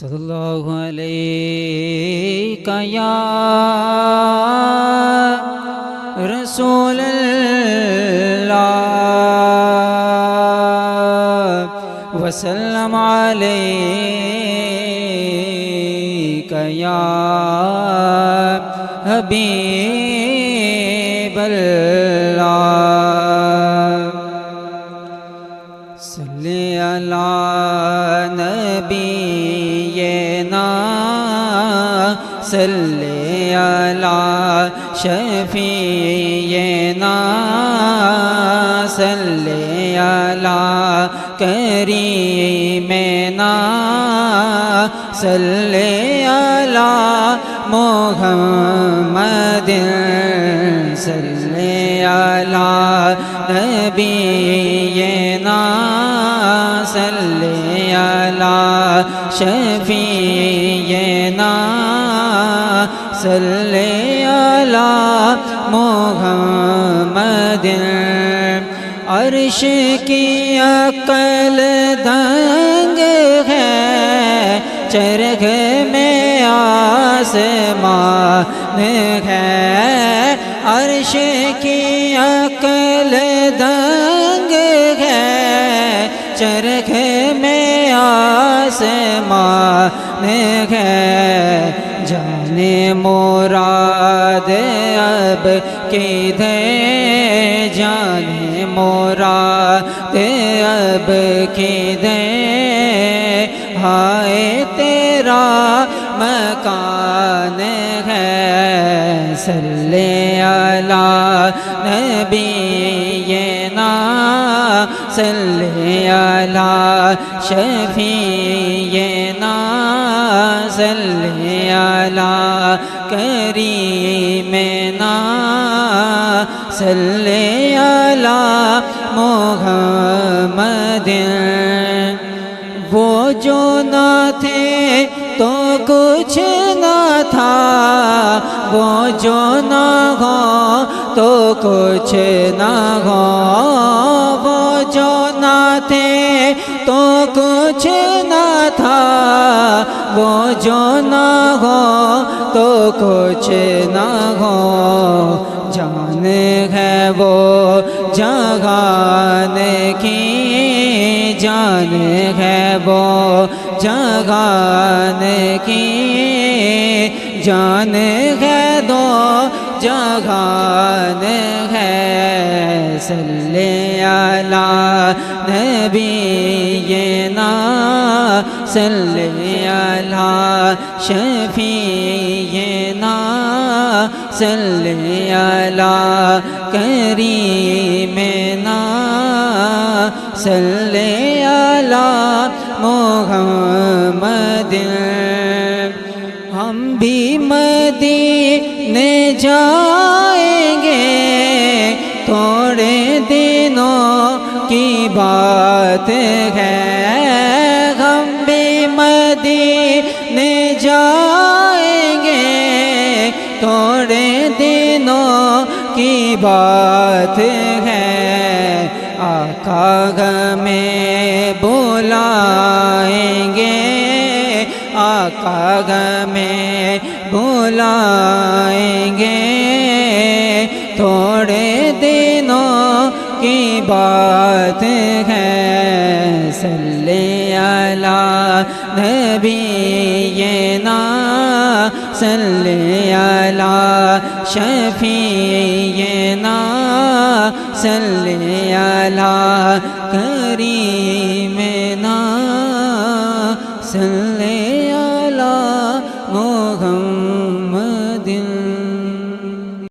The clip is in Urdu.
صلی اللہ علیہ یا رسول اللہ وسلم علیک یا حبیب اللہ صلی علی نبینا صلی علی شفیعنا صلی علی کریمنا صلی علی محمد صلی علی نبینا صلی علی شفیعنا صلی علی محمد عرش کی عقل دنگ ہے چرخ میں آسمان ہے عرش کی عقل دنگ ہے چرخ میں آسمان ہے جانے مراد اب کدھر جانے مراد اب کدھر ہائے تیرا مکان ہے صلی علی نبینا صلی علی شفیعنا صلی علی کریمنا صلی علی محمد وہ جو نہ تھے تو کچھ نہ تھا وہ جو نہ ہو تو کچھ نہ ہو وہ جو نہ تھے تو کچھ نہ تھا وہ جو نہ ہو تو کچھ نہ ہو جان ہے وہ جہان کی جان ہے وہ جہان کی جان ہے دو جہان ہے صلی علی نبینا صلی علی شفیعنا صلی علی کریمنا صلی علی محمد ہم بھی مدینے جائیں گے تھوڑے دنوں کی بات ہے ہم بھی مدینے جائیں گے تھوڑے دنوں کی بات ہے آقا ہمیں بلائیں گے آقا ہمیں بلائیں گے تھوڑے دنوں کی بات ہے صلی علی نبینا صلی علی شفیعنا صلی علی کریمنا صلی علی محمد